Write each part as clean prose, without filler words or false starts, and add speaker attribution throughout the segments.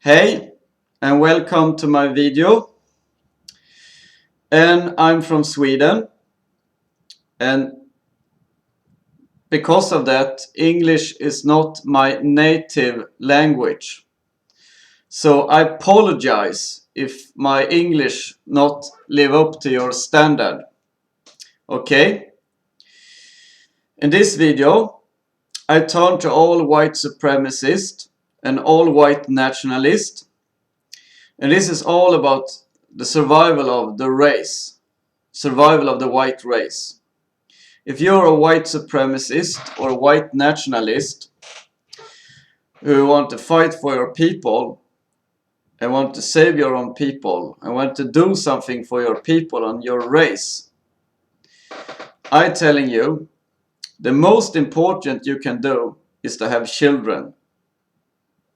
Speaker 1: Hey, and welcome to my video. And I'm from Sweden, and because of that, English is not my native language. So I apologize if my English not live up to your standard. Okay? In this video, I turn to all white supremacists and all white nationalists. And this is all about the survival of the race, survival of the white race. If you're a white supremacist or a white nationalist who want to fight for your people and want to save your own people and want to do something for your people and your race, I'm telling you, the most important you can do is to have children.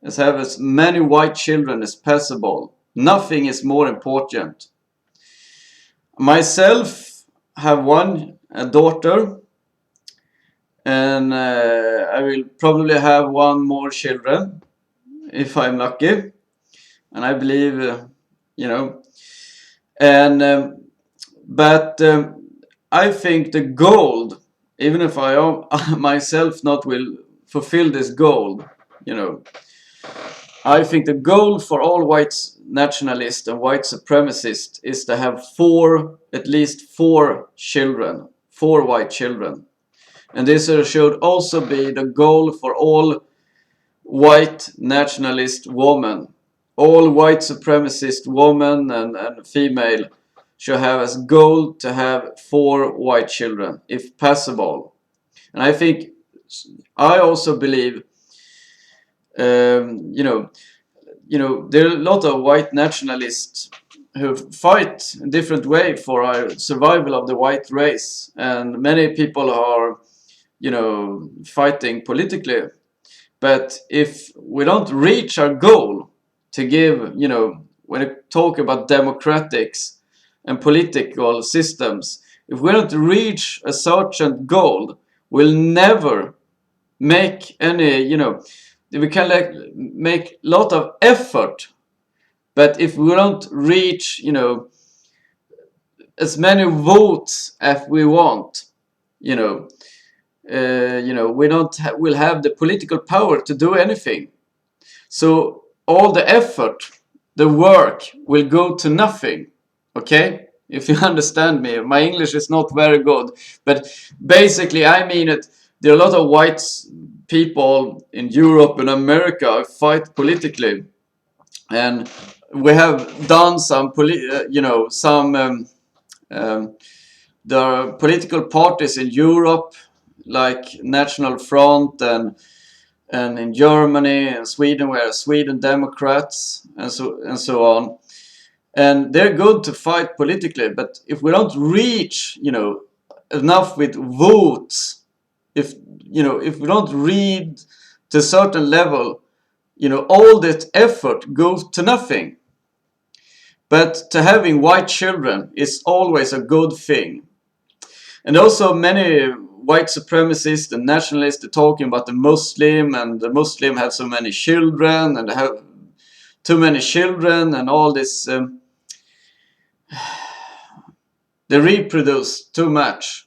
Speaker 1: Is have as many white children as possible. Nothing is more important. Myself have a daughter, and I will probably have one more children if I'm lucky, and I believe and but I think the goal, even if I myself not will fulfill this goal, I think the goal for all white nationalists and white supremacists is to have at least four children, four white children. And this should also be the goal for all white nationalist women. All white supremacist women and female should have as goal to have four white children, if possible. And I also believe, there are a lot of white nationalists who fight in different way for our survival of the white race, and many people are fighting politically. But if we don't reach our goal to give, when we talk about democratics and political systems, if we don't reach a certain goal, we'll never make any, we can make a lot of effort, but if we don't reach, as many votes as we want, we don't will have the political power to do anything. So all the effort, the work will go to nothing. Okay? If you understand me, my English is not very good, but basically I mean it. There are a lot of white people in Europe and America fight politically, and we have done some there are political parties in Europe like National Front, and in Germany and Sweden, where Sweden Democrats and so on, and they're good to fight politically. But if we don't reach enough with votes, if we don't read to a certain level, all that effort goes to nothing. But to having white children is always a good thing. And also many white supremacists and nationalists are talking about the Muslim, and the Muslim have so many children, and they have too many children, and all this. They reproduce too much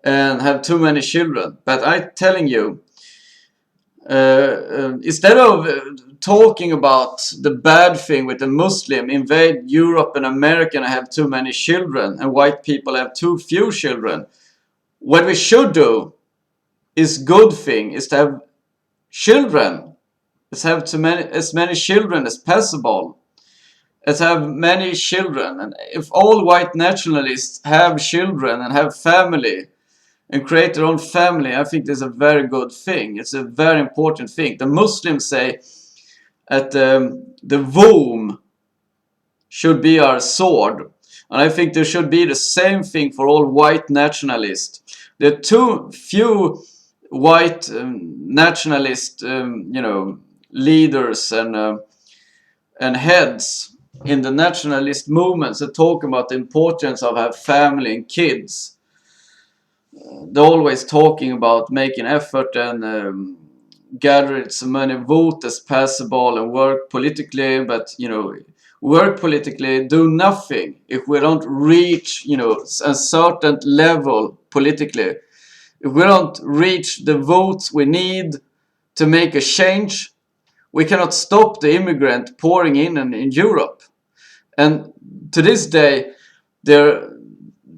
Speaker 1: and have too many children. But I'm telling you, instead of talking about the bad thing with the Muslim invade Europe and America and have too many children, and white people have too few children, what we should do is good thing is to have children. Let's have as many children as possible. Let's have many children. And if all white nationalists have children and have family and create their own family, I think this is a very good thing. It's a very important thing. The Muslims say that the womb should be our sword. And I think there should be the same thing for all white nationalists. There are too few white nationalist, leaders and heads in the nationalist movements that talk about the importance of having family and kids. They're always talking about making effort and gather so many votes as possible and work politically, but work politically, do nothing if we don't reach a certain level politically. If we don't reach the votes we need to make a change, we cannot stop the immigrant pouring in Europe. And to this day, there are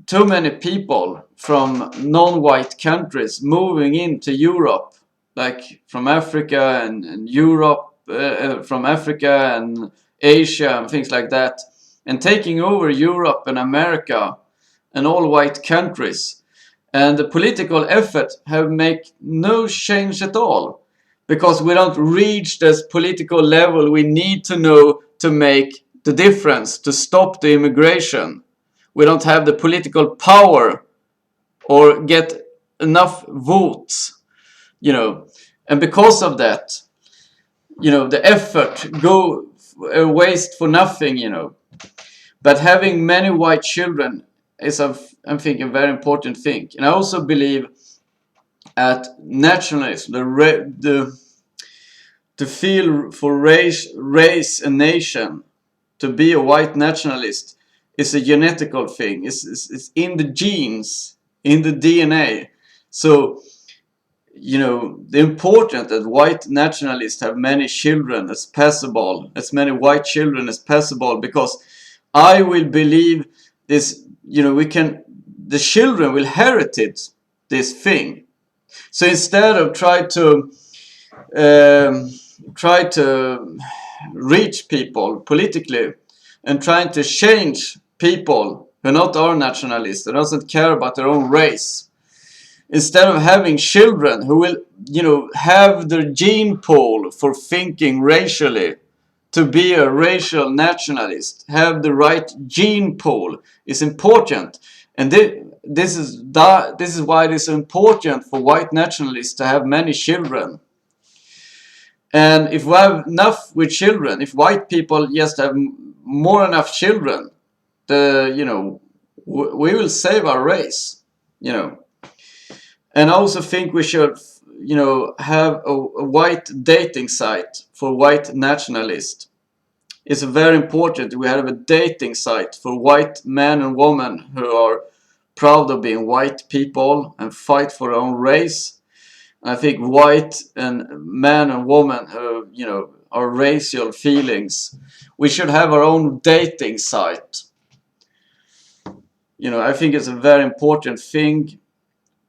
Speaker 1: too many people from non-white countries moving into Europe, like from Africa and Europe, from Africa and Asia and things like that, and taking over Europe and America and all white countries. And the political effort have made no change at all, because we don't reach this political level we need to know to make the difference, to stop the immigration. We don't have the political power or get enough votes, and because of that, the effort go waste for nothing, But having many white children is, I'm thinking, a very important thing. And I also believe at nationalism, to feel for race a nation, to be a white nationalist, is a genetical thing. It's in the genes, in the DNA. So, the important that white nationalists have many children as possible, as many white children as possible, because I will believe this, the children will inherit this thing. So instead of try to reach people politically and trying to change people who are not our nationalists, who doesn't care about their own race, instead of having children who will, have their gene pool for thinking racially, to be a racial nationalist, have the right gene pool is important. And this is why it is important for white nationalists to have many children. And if we have enough with children, if white people just have more enough children, we will save our race, And I also think we should, have a white dating site for white nationalists. It's very important we have a dating site for white men and women who are proud of being white people and fight for their own race. I think white and men and women who, are racial feelings, we should have our own dating site. I think it's a very important thing,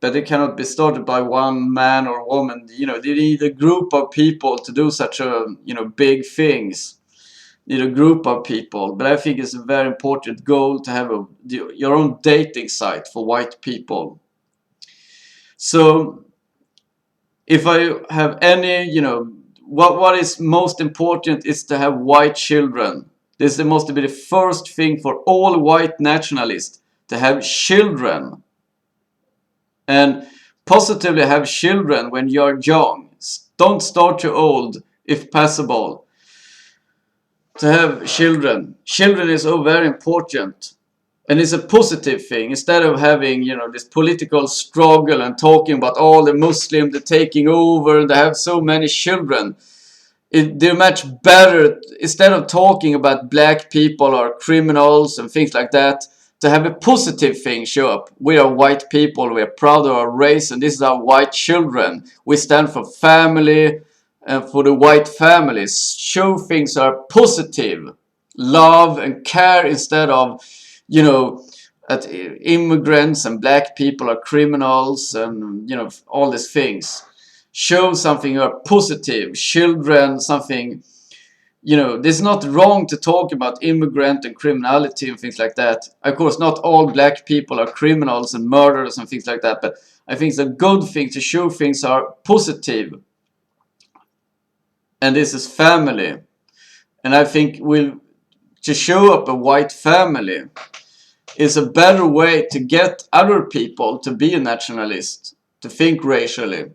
Speaker 1: but it cannot be started by one man or woman. You need a group of people to do such a, big things. You need a group of people. But I think it's a very important goal to have your own dating site for white people. So if I have any, what is most important is to have white children. This must be the first thing for all white nationalists, to have children. And positively have children when you're young. Don't start too old, if possible, to have children. Children is so very important. And it's a positive thing. Instead of having, this political struggle and talking about all the Muslims they're taking over and they have so many children. They're much better, instead of talking about black people or criminals and things like that, to have a positive thing show up. We are white people, we are proud of our race, and this is our white children. We stand for family and for the white families. Show things are positive. Love and care, instead of, that immigrants and black people are criminals and, all these things. Show something are positive. Children, something... there's not wrong to talk about immigrant and criminality and things like that. Of course, not all black people are criminals and murderers and things like that, but I think it's a good thing to show things are positive. And this is family. And I think to show up a white family is a better way to get other people to be a nationalist, to think racially,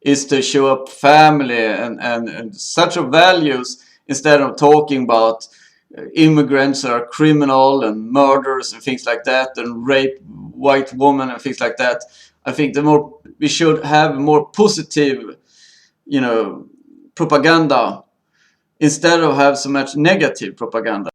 Speaker 1: is to show up family and such a values, instead of talking about immigrants are criminal and murders and things like that and rape white women and things like that. I think we should have more positive, propaganda instead of have so much negative propaganda.